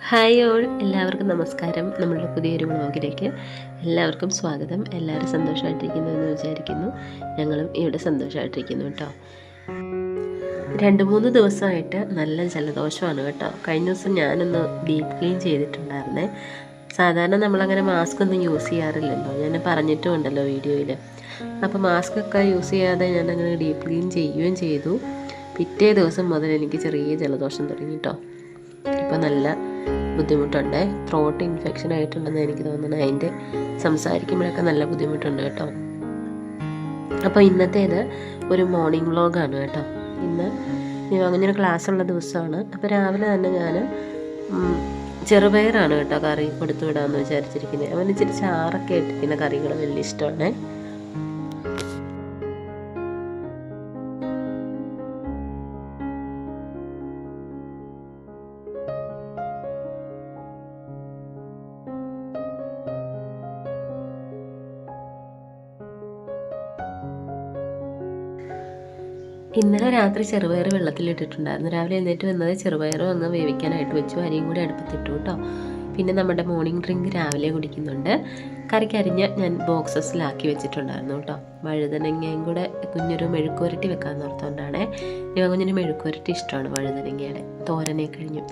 Hi all, എല്ലാവർക്കും നമസ്കാരം. നമ്മളുടെ പുതിയൊരു വ്ളോഗിലേക്ക് എല്ലാവർക്കും സ്വാഗതം. എല്ലാവരും സന്തോഷമായിട്ടിരിക്കുന്നു എന്ന് വിചാരിക്കുന്നു. ഞങ്ങളും ഇവിടെ സന്തോഷമായിട്ടിരിക്കുന്നു കേട്ടോ. 2-3 ദിവസമായിട്ട് നല്ല ജലദോഷമാണ് കേട്ടോ. കഴിഞ്ഞ ദിവസം ഞാനൊന്ന് ഡീപ്പ് ക്ലീൻ ചെയ്തിട്ടുണ്ടായിരുന്നേ. സാധാരണ നമ്മളങ്ങനെ മാസ്ക് ഒന്നും യൂസ് ചെയ്യാറില്ലല്ലോ, ഞാൻ പറഞ്ഞിട്ടും ഉണ്ടല്ലോ വീഡിയോയിൽ. അപ്പോൾ മാസ്കൊക്കെ യൂസ് ചെയ്യാതെ ഞാനങ്ങനെ ഡീപ്പ് ക്ലീൻ ചെയ്യുകയും ചെയ്തു. പിറ്റേ ദിവസം മുതൽ എനിക്ക് ചെറിയ ജലദോഷം തുടങ്ങി കേട്ടോ. ഇപ്പോൾ നല്ല ബുദ്ധിമുട്ടുണ്ട്. ത്രോട്ട് ഇൻഫെക്ഷൻ ആയിട്ടുണ്ടെന്ന് എനിക്ക് തോന്നുന്നു. അതിൻ്റെ സംസാരിക്കുമ്പോഴൊക്കെ നല്ല ബുദ്ധിമുട്ടുണ്ട് കേട്ടോ. അപ്പോൾ ഇന്നത്തേത് ഒരു മോർണിംഗ് വ്ളോഗാണ് കേട്ടോ. ഇന്ന് അങ്ങനെ ക്ലാസ്സുള്ള ദിവസമാണ്. അപ്പോൾ രാവിലെ തന്നെ ഞാൻ ചെറുപയറാണ് കേട്ടോ കറി കൊടുത്തു വിടാമെന്ന് വിചാരിച്ചിരിക്കുന്നത്. അവന് ഇച്ചിരി ചാറൊക്കെ ഇട്ടിരിക്കുന്ന കറികൾ വലിയ ഇഷ്ടമാണ്. ഇന്നലെ രാത്രി ചെറുപയർ വെള്ളത്തിലിട്ടിട്ടുണ്ടായിരുന്നു. രാവിലെ എഴുന്നേറ്റ് വന്നത് ചെറുപയറും അങ്ങ് വേവിക്കാനായിട്ട് വെച്ചു. അരിയും കൂടി അടുപ്പത്തിട്ടു കേട്ടോ. പിന്നെ നമ്മുടെ മോർണിംഗ് ഡ്രിങ്ക് രാവിലെ കുടിക്കുന്നുണ്ട്. കറിക്കരിഞ്ഞ് ഞാൻ ബോക്സസിലാക്കി വെച്ചിട്ടുണ്ടായിരുന്നു കേട്ടോ. വഴുതനങ്ങയും കൂടെ കുഞ്ഞൊരു മെഴുക്കുവരട്ടി വെക്കാമെന്ന് ഓർത്തുകൊണ്ടാണ്. കുഞ്ഞിന് മെഴുക്കുവരട്ടി ഇഷ്ടമാണ് വഴുതനങ്ങയുടെ. തോരനെ കഴിഞ്ഞു.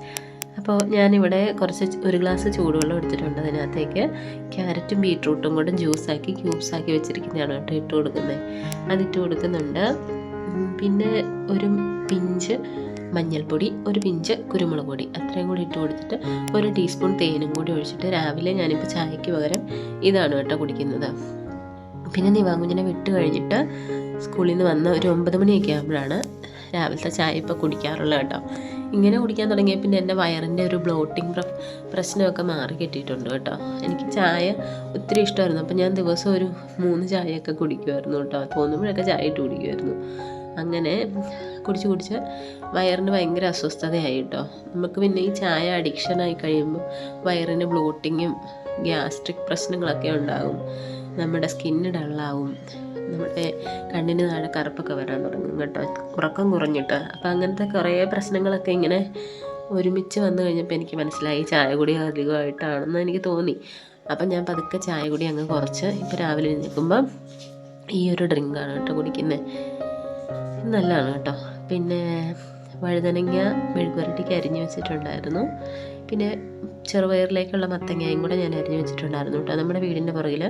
അപ്പോൾ ഞാനിവിടെ കുറച്ച് 1 ഗ്ലാസ് ചൂടുവെള്ളം എടുത്തിട്ടുണ്ട്. അതിനകത്തേക്ക് ക്യാരറ്റും ബീട്രൂട്ടും കൂടെ ജ്യൂസാക്കി ക്യൂബ്സാക്കി വെച്ചിരിക്കുന്നതാണ് കേട്ടോ ഇട്ട് കൊടുക്കുന്നത്. അതിട്ട് കൊടുക്കുന്നുണ്ട്. പിന്നെ ഒരു പിഞ്ച് മഞ്ഞൾപ്പൊടി, ഒരു പിഞ്ച് കുരുമുളക് പൊടി, അത്രയും കൂടി ഇട്ട് കൊടുത്തിട്ട് 1 ടീസ്പൂൺ തേനും കൂടി ഒഴിച്ചിട്ട് രാവിലെ ഞാനിപ്പോൾ ചായക്ക് പകരം ഇതാണ് കേട്ടോ കുടിക്കുന്നത്. പിന്നെ നിവാങ്കുഞ്ഞിനെ വിട്ട് കഴിഞ്ഞിട്ട് സ്കൂളിൽ നിന്ന് വന്ന് ഒരു 9 മണിയൊക്കെ ആകുമ്പോഴാണ് രാവിലത്തെ ചായ ഇപ്പോൾ കുടിക്കാറുള്ളത് കേട്ടോ. ഇങ്ങനെ കുടിക്കാൻ തുടങ്ങിയ പിന്നെ എൻ്റെ വയറിൻ്റെ ഒരു ബ്ലോട്ടിങ് പ്രശ്നമൊക്കെ മാറി കിട്ടിയിട്ടുണ്ട് കേട്ടോ. എനിക്ക് ചായ ഒത്തിരി ഇഷ്ടമായിരുന്നു. അപ്പോൾ ഞാൻ ദിവസം ഒരു 3 ചായയൊക്കെ കുടിക്കുമായിരുന്നു കേട്ടോ. തോന്നുമ്പോഴൊക്കെ ചായ ഇട്ട് കുടിക്കുമായിരുന്നു. അങ്ങനെ കുടിച്ച് വയറിന് ഭയങ്കര അസ്വസ്ഥതയായി കേട്ടോ. നമുക്ക് പിന്നെ ഈ ചായ അഡിക്ഷനായി കഴിയുമ്പോൾ വയറിന് ബ്ലോട്ടിങ്ങും ഗ്യാസ്ട്രിക് പ്രശ്നങ്ങളൊക്കെ ഉണ്ടാകും. നമ്മുടെ സ്കിന്ന് ഡള്ളാവും. നമ്മുടെ കണ്ണിന് താഴെ കറുപ്പൊക്കെ വരാൻ തുടങ്ങും കേട്ടോ, ഉറക്കം കുറഞ്ഞിട്ട്. അപ്പം അങ്ങനത്തെ കുറേ പ്രശ്നങ്ങളൊക്കെ ഇങ്ങനെ ഒരുമിച്ച് വന്നു കഴിഞ്ഞപ്പോൾ എനിക്ക് മനസ്സിലായി ചായ കുടി അധികമായിട്ടാണെന്ന് എനിക്ക് തോന്നി. അപ്പം ഞാൻ പതുക്കെ ചായ കുടി അങ്ങ് കുറച്ച് ഇപ്പോൾ രാവിലെ എഴുന്നേൽക്കുമ്പം ഈ ഒരു ഡ്രിങ്കാണ് കേട്ടോ കുടിക്കുന്നത്. നല്ലതാണ് കേട്ടോ. പിന്നെ വഴുതനങ്ങ മെഴുകുവരട്ടിക്ക് അരിഞ്ഞ് വെച്ചിട്ടുണ്ടായിരുന്നു. പിന്നെ ചെറുപയറിലേക്കുള്ള മത്തങ്ങയും കൂടെ ഞാൻ അരിഞ്ഞ് വെച്ചിട്ടുണ്ടായിരുന്നു കേട്ടോ. നമ്മുടെ വീടിൻ്റെ പുറകിൽ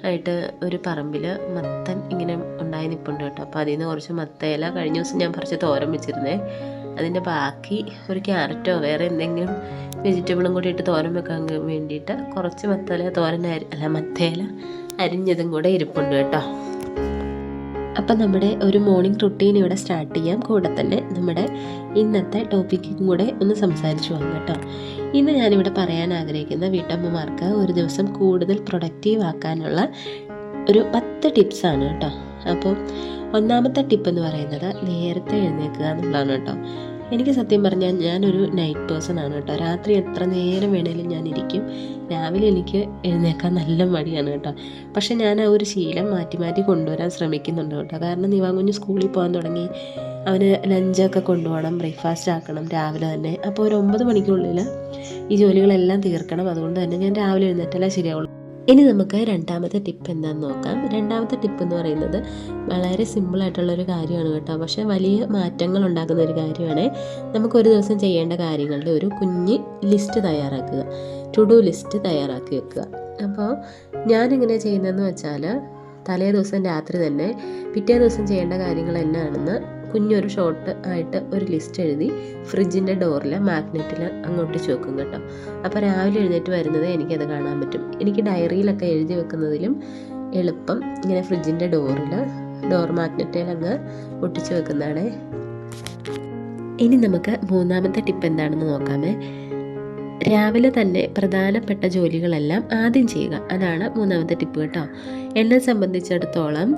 ആയിട്ട് ഒരു പറമ്പിൽ മത്തൻ ഇങ്ങനെ ഉണ്ടായി നിൽപ്പുണ്ട് കേട്ടോ. അപ്പോൾ അതിൽ നിന്ന് കുറച്ച് മത്തയില കഴിഞ്ഞ ദിവസം ഞാൻ പറിച്ച് തോരൻ വെച്ചിരുന്നേ. അതിൻ്റെ ബാക്കി ഒരു ക്യാരറ്റോ വേറെ എന്തെങ്കിലും വെജിറ്റബിളും കൂടി ഇട്ട് തോരൻ വെക്കാൻ വേണ്ടിയിട്ട് കുറച്ച് മത്തയില അരിഞ്ഞതും കൂടെ ഇരിപ്പുണ്ട് കേട്ടോ. അപ്പം നമ്മുടെ ഒരു മോർണിംഗ് റുട്ടീൻ ഇവിടെ സ്റ്റാർട്ട് ചെയ്യാം. കൂടെ തന്നെ നമ്മുടെ ഇന്നത്തെ ടോപ്പിക്കും കൂടെ ഒന്ന് സംസാരിച്ചു പോകാം കേട്ടോ. ഇന്ന് ഞാനിവിടെ പറയാൻ ആഗ്രഹിക്കുന്ന വീട്ടമ്മമാർക്ക് ഒരു ദിവസം കൂടുതൽ പ്രൊഡക്റ്റീവ് ആക്കാനുള്ള ഒരു 10 ടിപ്സാണ് കേട്ടോ. അപ്പോൾ ഒന്നാമത്തെ ടിപ്പ് എന്ന് പറയുന്നത് നേരത്തെ എഴുന്നേൽക്കുക എന്നുള്ളതാണ് കേട്ടോ. എനിക്ക് സത്യം പറഞ്ഞാൽ ഞാനൊരു നൈറ്റ് പേഴ്സൺ ആണ് കേട്ടോ. രാത്രി എത്ര നേരം വേണേലും ഞാൻ ഇരിക്കും. രാവിലെ എനിക്ക് എഴുന്നേൽക്കാൻ നല്ല മടിയാണ് കേട്ടോ. പക്ഷെ ഞാൻ ആ ഒരു ശീലം മാറ്റി കൊണ്ടുവരാൻ ശ്രമിക്കുന്നുണ്ട് കേട്ടോ. കാരണം നിവാങ്കുഞ്ഞ് സ്കൂളിൽ പോകാൻ തുടങ്ങി. അവന് ലഞ്ചൊക്കെ കൊണ്ടുപോകണം, ബ്രേക്ക്ഫാസ്റ്റ് ആക്കണം രാവിലെ തന്നെ. അപ്പോൾ ഒരു 9 മണിക്കുള്ളിൽ ഈ ജോലികളെല്ലാം തീർക്കണം. അതുകൊണ്ട് തന്നെ ഞാൻ രാവിലെ എഴുന്നേറ്റാലേ ശരിയാവുള്ളൂ. ഇനി നമുക്ക് രണ്ടാമത്തെ ടിപ്പ് എന്താണെന്ന് നോക്കാം. രണ്ടാമത്തെ ടിപ്പ് എന്ന് പറയുന്നത് വളരെ സിമ്പിളായിട്ടുള്ളൊരു കാര്യമാണ് കേട്ടോ. പക്ഷേ വലിയ മാറ്റങ്ങൾ ഉണ്ടാക്കുന്ന ഒരു കാര്യമാണ്. നമുക്കൊരു ദിവസം ചെയ്യേണ്ട കാര്യങ്ങളുടെ ഒരു കുഞ്ഞ് ലിസ്റ്റ് തയ്യാറാക്കുക, ടു ഡു ലിസ്റ്റ് തയ്യാറാക്കി വെക്കുക. അപ്പോൾ ഞാനിങ്ങനെ ചെയ്യുന്നതെന്ന് വെച്ചാൽ തലേ ദിവസം രാത്രി തന്നെ പിറ്റേ ദിവസം ചെയ്യേണ്ട കാര്യങ്ങൾ എന്നാണെന്ന് കുഞ്ഞൊരു ഷോർട്ട് ആയിട്ട് ഒരു ലിസ്റ്റ് എഴുതി ഫ്രിഡ്ജിൻ്റെ ഡോറിൽ മാഗ്നറ്റിൽ അങ്ങോട്ടിച്ച് വെക്കും കേട്ടോ. അപ്പോൾ രാവിലെ എഴുന്നേറ്റ് വരുന്നത് എനിക്കത് കാണാൻ പറ്റും. എനിക്ക് ഡയറിയിലൊക്കെ എഴുതി വെക്കുന്നതിലും എളുപ്പം ഇങ്ങനെ ഫ്രിഡ്ജിൻ്റെ ഡോർ മാഗ്നറ്റിൽ അങ്ങ് ഒട്ടിച്ച് വെക്കുന്നതാണ്. ഇനി നമുക്ക് മൂന്നാമത്തെ ടിപ്പ് എന്താണെന്ന് നോക്കാമേ. രാവിലെ തന്നെ പ്രധാനപ്പെട്ട ജോലികളെല്ലാം ആദ്യം ചെയ്യുക. അതാണ് മൂന്നാമത്തെ ടിപ്പ് കേട്ടോ. എന്നെ സംബന്ധിച്ചിടത്തോളം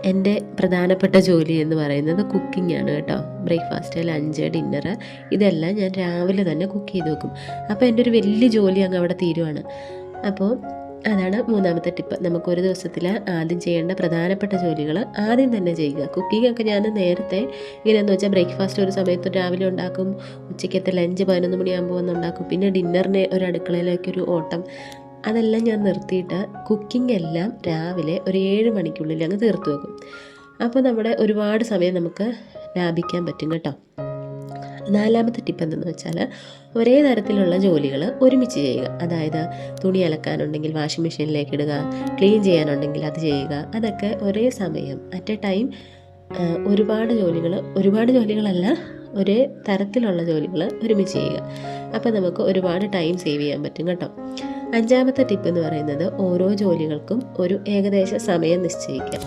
എൻ്റെ പ്രധാനപ്പെട്ട ജോലി എന്ന് പറയുന്നത് കുക്കിംഗ് ആണ് കേട്ടോ. ബ്രേക്ക്ഫാസ്റ്റ്, ലഞ്ച്, ഡിന്നർ ഇതെല്ലാം ഞാൻ രാവിലെ തന്നെ കുക്ക് ചെയ്ത് വെക്കും. അപ്പോൾ എൻ്റെ ഒരു വലിയ ജോലി അങ്ങ് അവിടെ തീരുവാണ്. അപ്പോൾ അതാണ് മൂന്നാമത്തെ ടിപ്പ്. നമുക്കൊരു ദിവസത്തിൽ ആദ്യം ചെയ്യേണ്ട പ്രധാനപ്പെട്ട ജോലികൾ ആദ്യം തന്നെ ചെയ്യുക. കുക്കിംഗ് ഒക്കെ ഞാൻ നേരത്തെ ഇങ്ങനെയെന്ന് വെച്ചാൽ ബ്രേക്ക്ഫാസ്റ്റ് ഒരു സമയത്ത് രാവിലെ ഉണ്ടാക്കും, ഉച്ചയ്ക്കത്തെ ലഞ്ച് 11 മണിയാകുമ്പോൾ വന്ന് ഉണ്ടാക്കും, പിന്നെ ഡിന്നറിന് ഒരു അടുക്കളയിലേക്കൊരു ഓട്ടം. അതെല്ലാം ഞാൻ നിർത്തിയിട്ട് കുക്കിംഗ് എല്ലാം രാവിലെ ഒരു 7 മണിക്കുള്ളിൽ അങ്ങ് തീർത്തു വെക്കും. അപ്പോൾ നമ്മുടെ ഒരുപാട് സമയം നമുക്ക് ലാഭിക്കാൻ പറ്റും കേട്ടോ. നാലാമത്തെ ടിപ്പ് എന്തെന്ന് വെച്ചാൽ ഒരേ തരത്തിലുള്ള ജോലികൾ ഒരുമിച്ച് ചെയ്യുക. അതായത് തുണി അലക്കാനുണ്ടെങ്കിൽ വാഷിംഗ് മെഷീനിലേക്ക് ഇടുക, ക്ലീൻ ചെയ്യാനുണ്ടെങ്കിൽ അത് ചെയ്യുക. അതൊക്കെ ഒരേ സമയം അറ്റ് എ ടൈം ഒരുപാട് ജോലികളല്ല, ഒരേ തരത്തിലുള്ള ജോലികൾ ഒരുമിച്ച് ചെയ്യുക. അപ്പോൾ നമുക്ക് ഒരുപാട് ടൈം സേവ് ചെയ്യാൻ പറ്റും കേട്ടോ. അഞ്ചാമത്തെ ടിപ്പ് എന്ന് പറയുന്നത് ഓരോ ജോലികൾക്കും ഒരു ഏകദേശ സമയം നിശ്ചയിക്കാം.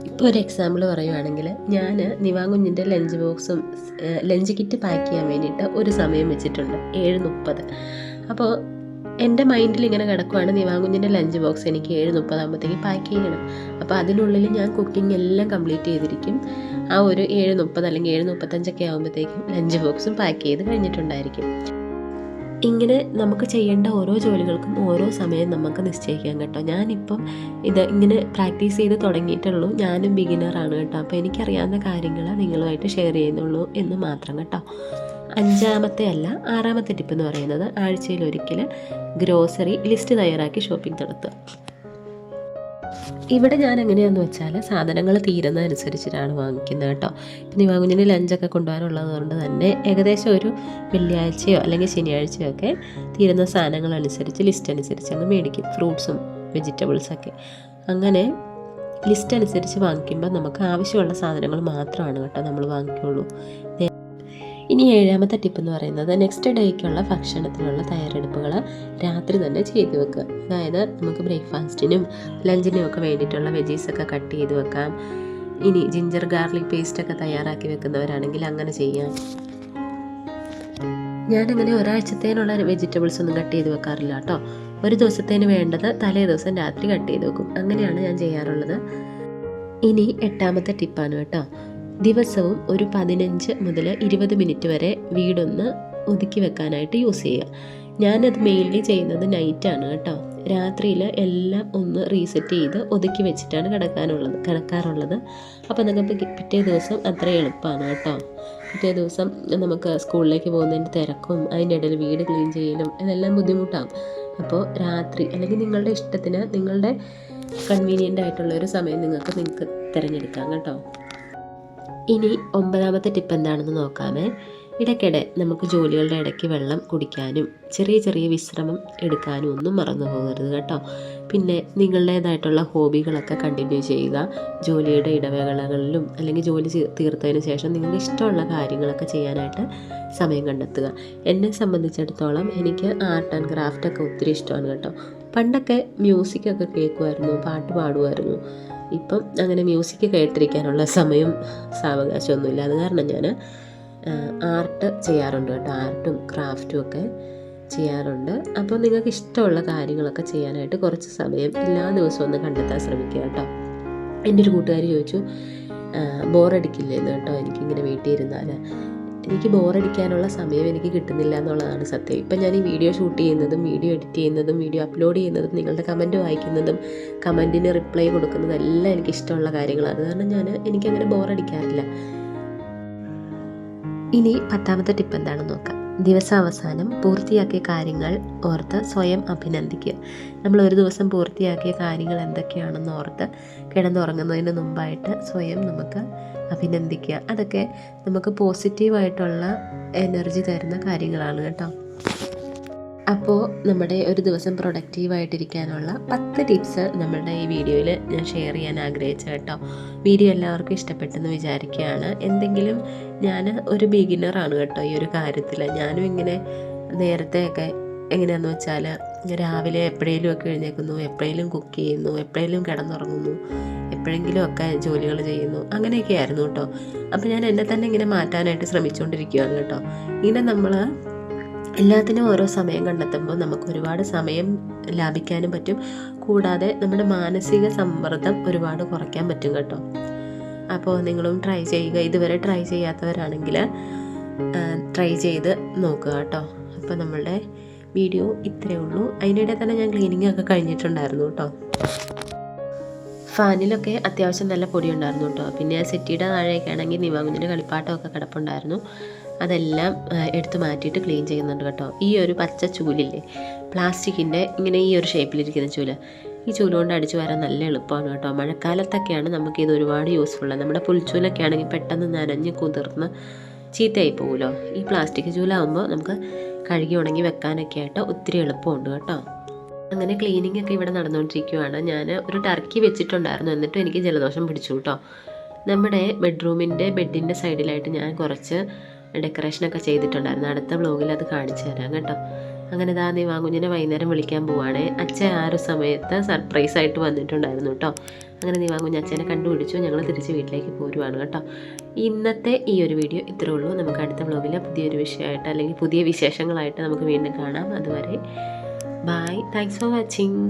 ഇപ്പോൾ ഒരു എക്സാമ്പിൾ പറയുവാണെങ്കിൽ ഞാൻ നിവാങ്കുഞ്ഞിൻ്റെ ലഞ്ച് ബോക്സും ലഞ്ച് കിറ്റ് പാക്ക് ചെയ്യാൻ വേണ്ടിയിട്ട് ഒരു സമയം വെച്ചിട്ടുണ്ട്, 7:30. അപ്പോൾ എൻ്റെ മൈൻഡിൽ ഇങ്ങനെ കിടക്കുവാണ്, നിവാങ്കുഞ്ഞിൻ്റെ ലഞ്ച് ബോക്സ് എനിക്ക് 7:30 ആകുമ്പോഴത്തേക്ക് പാക്ക് ചെയ്യണം. അപ്പോൾ അതിനുള്ളിൽ ഞാൻ കുക്കിംഗ് എല്ലാം കംപ്ലീറ്റ് ചെയ്തിരിക്കും. ആ ഒരു 7:30 അല്ലെങ്കിൽ 7:35 ആകുമ്പോഴത്തേക്കും ലഞ്ച് ബോക്സും പാക്ക് ചെയ്ത് കഴിഞ്ഞിട്ടുണ്ടായിരിക്കും. ഇങ്ങനെ നമുക്ക് ചെയ്യേണ്ട ഓരോ ജോലികൾക്കും ഓരോ സമയം നമുക്ക് നിശ്ചയിക്കാം കേട്ടോ. ഞാനിപ്പം ഇത് ഇങ്ങനെ പ്രാക്ടീസ് ചെയ്ത് തുടങ്ങിയിട്ടുള്ളൂ. ഞാനും ബിഗിനറാണ് കേട്ടോ. അപ്പോൾ എനിക്കറിയാവുന്ന കാര്യങ്ങൾ നിങ്ങളുമായിട്ട് ഷെയർ ചെയ്യുന്നുള്ളൂ എന്ന് മാത്രം കേട്ടോ. ആറാമത്തെ ടിപ്പ് എന്ന് പറയുന്നത് ആഴ്ചയിൽ ഒരിക്കൽ ഗ്രോസറി ലിസ്റ്റ് തയ്യാറാക്കി ഷോപ്പിംഗ് നടത്തുക. ഇവിടെ ഞാൻ എങ്ങനെയാണെന്ന് വെച്ചാൽ സാധനങ്ങൾ തീരുന്നതനുസരിച്ചിട്ടാണ് വാങ്ങിക്കുന്നത് കേട്ടോ. ഇപ്പം നിവാങ്കുഞ്ഞിന് ലഞ്ചൊക്കെ കൊണ്ടുപോകാനുള്ളത് കൊണ്ട് തന്നെ ഏകദേശം ഒരു വെള്ളിയാഴ്ചയോ അല്ലെങ്കിൽ ശനിയാഴ്ചയോ ഒക്കെ തീരുന്ന സാധനങ്ങളനുസരിച്ച് ലിസ്റ്റ് അനുസരിച്ച് അങ്ങ് മേടിക്കും. ഫ്രൂട്ട്സും വെജിറ്റബിൾസൊക്കെ അങ്ങനെ ലിസ്റ്റ് അനുസരിച്ച് വാങ്ങിക്കുമ്പോൾ നമുക്ക് ആവശ്യമുള്ള സാധനങ്ങൾ മാത്രമാണ് കേട്ടോ നമ്മൾ വാങ്ങിക്കുള്ളൂ. ഇനി ഏഴാമത്തെ ടിപ്പ് എന്ന് പറയുന്നത് നെക്സ്റ്റ് ഡേക്കുള്ള ഭക്ഷണത്തിനുള്ള തയ്യാറെടുപ്പുകൾ രാത്രി തന്നെ ചെയ്തു വെക്കുക. അതായത് നമുക്ക് ബ്രേക്ക്ഫാസ്റ്റിനും ലഞ്ചിനും ഒക്കെ വേണ്ടിയിട്ടുള്ള വെജീസൊക്കെ കട്ട് ചെയ്ത് വെക്കാം. ഇനി ജിഞ്ചർ ഗാർലിക് പേസ്റ്റൊക്കെ തയ്യാറാക്കി വെക്കുന്നവരാണെങ്കിൽ അങ്ങനെ ചെയ്യാം. ഞാനങ്ങനെ ഒരാഴ്ചത്തേനുള്ള വെജിറ്റബിൾസ് ഒന്നും കട്ട് ചെയ്ത് വെക്കാറില്ല കേട്ടോ. ഒരു ദിവസത്തേന് വേണ്ടത് തലേ ദിവസം രാത്രി കട്ട് ചെയ്ത് വെക്കും. അങ്ങനെയാണ് ഞാൻ ചെയ്യാറുള്ളത്. ഇനി എട്ടാമത്തെ ടിപ്പാണ് കേട്ടോ. ദിവസവും ഒരു 15 മുതൽ 20 മിനിറ്റ് വരെ വീടൊന്ന് ഒതുക്കി വെക്കാനായിട്ട് യൂസ് ചെയ്യുക. ഞാനത് മെയിൻലി ചെയ്യുന്നത് നൈറ്റാണ് കേട്ടോ. രാത്രിയിൽ എല്ലാം ഒന്ന് റീസെറ്റ് ചെയ്ത് ഒതുക്കി വെച്ചിട്ടാണ് കിടക്കാറുള്ളത്. അപ്പോൾ നമുക്ക് പിറ്റേ ദിവസം അത്ര എളുപ്പമാണ് കേട്ടോ. പിറ്റേ ദിവസം നമുക്ക് സ്കൂളിലേക്ക് പോകുന്നതിൻ്റെ തിരക്കും അതിൻ്റെ ഇടയിൽ വീട് ക്ലീൻ ചെയ്യലും ഇതെല്ലാം ബുദ്ധിമുട്ടാകും. അപ്പോൾ രാത്രി അല്ലെങ്കിൽ നിങ്ങളുടെ ഇഷ്ടത്തിന് നിങ്ങളുടെ കൺവീനിയൻ്റ് ആയിട്ടുള്ളൊരു സമയം നിങ്ങൾക്ക് തിരഞ്ഞെടുക്കാം കേട്ടോ. ഇനി 9ാമത്തെ ടിപ്പ് എന്താണെന്ന് നോക്കാമേ. ഇടയ്ക്കിടെ നമുക്ക് ജോലികളുടെ ഇടയ്ക്ക് വെള്ളം കുടിക്കാനും ചെറിയ ചെറിയ വിശ്രമം എടുക്കാനും ഒന്നും മറന്നു പോകരുത് കേട്ടോ. പിന്നെ നിങ്ങളുടേതായിട്ടുള്ള ഹോബികളൊക്കെ കണ്ടിന്യൂ ചെയ്യുക. ജോലിയുടെ ഇടവേളകളിലും അല്ലെങ്കിൽ ജോലി തീർത്തതിന് ശേഷം നിങ്ങൾക്ക് ഇഷ്ടമുള്ള കാര്യങ്ങളൊക്കെ ചെയ്യാനായിട്ട് സമയം കണ്ടെത്തുക. എന്നെ സംബന്ധിച്ചിടത്തോളം എനിക്ക് ആർട്ട് ആൻഡ് ക്രാഫ്റ്റൊക്കെ ഒത്തിരി ഇഷ്ടമാണ് കേട്ടോ. പണ്ടൊക്കെ മ്യൂസിക്കൊക്കെ കേൾക്കുമായിരുന്നു, പാട്ട് പാടുമായിരുന്നു. ഇപ്പം അങ്ങനെ മ്യൂസിക് കേട്ടിരിക്കാനുള്ള സമയം സാവകാശമൊന്നുമില്ല. അത് കാരണം ഞാൻ ആർട്ട് ചെയ്യാറുണ്ട് കേട്ടോ. ആർട്ടും ക്രാഫ്റ്റും ഒക്കെ ചെയ്യാറുണ്ട്. അപ്പോൾ നിങ്ങൾക്ക് ഇഷ്ടമുള്ള കാര്യങ്ങളൊക്കെ ചെയ്യാനായിട്ട് കുറച്ച് സമയം എല്ലാ ദിവസവും ഒന്ന് കണ്ടെത്താൻ ശ്രമിക്കുക കേട്ടോ. എൻ്റെ ഒരു കൂട്ടുകാരി ചോദിച്ചു ബോറടിക്കില്ലേന്ന് കേട്ടോ എനിക്കിങ്ങനെ വീട്ടിൽ ഇരുന്നാൽ. എനിക്ക് ബോറടിക്കാനുള്ള സമയം എനിക്ക് കിട്ടുന്നില്ല എന്നുള്ളതാണ് സത്യം. ഇപ്പം ഞാൻ ഈ വീഡിയോ ഷൂട്ട് ചെയ്യുന്നതും വീഡിയോ എഡിറ്റ് ചെയ്യുന്നതും വീഡിയോ അപ്ലോഡ് ചെയ്യുന്നതും നിങ്ങളുടെ കമൻറ്റ് വായിക്കുന്നതും കമൻറ്റിന് റിപ്ലൈ കൊടുക്കുന്നതും എല്ലാം എനിക്ക് ഇഷ്ടമുള്ള കാര്യങ്ങളാണ്. അത് കാരണം എനിക്കങ്ങനെ ബോറടിക്കാറില്ല. ഇനി 10ാമത്തെ ടിപ്പ് എന്താണെന്ന് നോക്കാം. ദിവസാവസാനം പൂർത്തിയാക്കിയ കാര്യങ്ങൾ ഓർത്ത് സ്വയം അഭിനന്ദിക്കുക. നമ്മൾ ഒരു ദിവസം പൂർത്തിയാക്കിയ കാര്യങ്ങൾ എന്തൊക്കെയാണെന്ന് ഓർത്ത് കിടന്നുറങ്ങുന്നതിന് മുമ്പായിട്ട് സ്വയം നമുക്ക് അഭിനന്ദിക്കുക. അതൊക്കെ നമുക്ക് പോസിറ്റീവായിട്ടുള്ള എനർജി തരുന്ന കാര്യങ്ങളാണ് കേട്ടോ. അപ്പോൾ നമ്മുടെ ഒരു ദിവസം പ്രൊഡക്റ്റീവായിട്ടിരിക്കാനുള്ള 10 ടിപ്സ് നമ്മളുടെ ഈ വീഡിയോയിൽ ഞാൻ ഷെയർ ചെയ്യാൻ ആഗ്രഹിച്ചു കേട്ടോ. വീഡിയോ എല്ലാവർക്കും ഇഷ്ടപ്പെട്ടെന്ന് വിചാരിക്കുകയാണ്. ഞാൻ ഒരു ബിഗിനറാണ് കേട്ടോ ഈ ഒരു കാര്യത്തിൽ. ഞാനും ഇങ്ങനെ നേരത്തെയൊക്കെ എങ്ങനെയാണെന്ന് വെച്ചാൽ രാവിലെ എപ്പോഴേലും ഒക്കെ എഴുന്നേൽക്കുന്നു, എപ്പോഴേലും കുക്ക് ചെയ്യുന്നു, എപ്പോഴേലും കിടന്നുറങ്ങുന്നു, എപ്പോഴെങ്കിലും ഒക്കെ ജോലികൾ ചെയ്യുന്നു, അങ്ങനെയൊക്കെ ആയിരുന്നു കേട്ടോ. അപ്പോൾ ഞാൻ എന്നെ തന്നെ ഇങ്ങനെ മാറ്റാനായിട്ട് ശ്രമിച്ചുകൊണ്ടിരിക്കുകയാണ് കേട്ടോ. ഇങ്ങനെ നമ്മൾ എല്ലാത്തിനും ഓരോ സമയം കണ്ടെത്തുമ്പോൾ നമുക്ക് ഒരുപാട് സമയം ലാഭിക്കാനും പറ്റും. കൂടാതെ നമ്മുടെ മാനസിക സമ്മർദ്ദം ഒരുപാട് കുറയ്ക്കാൻ പറ്റും കേട്ടോ. അപ്പോൾ നിങ്ങളും ട്രൈ ചെയ്യുക. ഇതുവരെ ട്രൈ ചെയ്യാത്തവരാണെങ്കിൽ ട്രൈ ചെയ്ത് നോക്കുക കേട്ടോ. അപ്പോൾ നമ്മളുടെ വീഡിയോ ഇത്രയേ ഉള്ളൂ. അതിനിടെ തന്നെ ഞാൻ ക്ലീനിങ് ഒക്കെ കഴിഞ്ഞിട്ടുണ്ടായിരുന്നു കേട്ടോ. ഫാനിലൊക്കെ അത്യാവശ്യം നല്ല പൊടി ഉണ്ടായിരുന്നു കേട്ടോ. പിന്നെ സെറ്റിയുടെ താഴെയൊക്കെ ആണെങ്കിൽ നിവാകുഞ്ഞിൻ്റെ കളിപ്പാട്ടമൊക്കെ കിടപ്പുണ്ടായിരുന്നു. അതെല്ലാം എടുത്ത് മാറ്റിയിട്ട് ക്ലീൻ ചെയ്യുന്നുണ്ട് കേട്ടോ. ഈ ഒരു പച്ച ചൂലില്ലേ, പ്ലാസ്റ്റിക്കിൻ്റെ ഇങ്ങനെ ഈ ഒരു ഷേപ്പിലിരിക്കുന്ന ചൂല്, ഈ ചൂല് കൊണ്ട് അടിച്ചു വരാൻ നല്ല എളുപ്പമാണ് കേട്ടോ. മഴക്കാലത്തൊക്കെയാണ് നമുക്കിത് ഒരുപാട് യൂസ്ഫുള്ളാണ്. നമ്മുടെ പുൽച്ചൂലൊക്കെ ആണെങ്കിൽ പെട്ടെന്ന് നനഞ്ഞ് കുതിർന്ന് ചീത്തയായി പോകുമല്ലോ. ഈ പ്ലാസ്റ്റിക് ചൂലാകുമ്പോൾ നമുക്ക് കഴുകി ഉണങ്ങി വെക്കാനൊക്കെ ആയിട്ട് ഒത്തിരി എളുപ്പമുണ്ട് കേട്ടോ. അങ്ങനെ ക്ലീനിങ് ഒക്കെ ഇവിടെ നടന്നുകൊണ്ടിരിക്കുകയാണ്. ഞാൻ ഒരു ടർക്കി വെച്ചിട്ടുണ്ടായിരുന്നു, എന്നിട്ടും എനിക്ക് ജലദോഷം പിടിച്ചു കേട്ടോ. നമ്മുടെ ബെഡിൻ്റെ സൈഡിലായിട്ട് ഞാൻ കുറച്ച് ഡെക്കറേഷനൊക്കെ ചെയ്തിട്ടുണ്ടായിരുന്നു. അടുത്ത വ്ലോഗിൽ അത് കാണിച്ചു തരാം കേട്ടോ. അങ്ങനെ നിവാകുഞ്ഞിനെ വൈകുന്നേരം വിളിക്കാൻ പോവുകയാണേ. അച്ഛൻ ആ ഒരു സമയത്ത് സർപ്രൈസായിട്ട് വന്നിട്ടുണ്ടായിരുന്നു കേട്ടോ. അങ്ങനെ നിവാകുഞ്ഞ് അച്ഛനെ കണ്ടുപിടിച്ചു. ഞങ്ങൾ തിരിച്ച് വീട്ടിലേക്ക് പോരുവാണ് കേട്ടോ. ഇന്നത്തെ ഈ ഒരു വീഡിയോ ഇത്രേ ഉള്ളൂ. നമുക്ക് അടുത്ത വ്ലോഗിൽ പുതിയൊരു വിഷയമായിട്ട് അല്ലെങ്കിൽ പുതിയ വിശേഷങ്ങളായിട്ട് നമുക്ക് വീണ്ടും കാണാം. അതുവരെ ബൈ. Thanks for watching.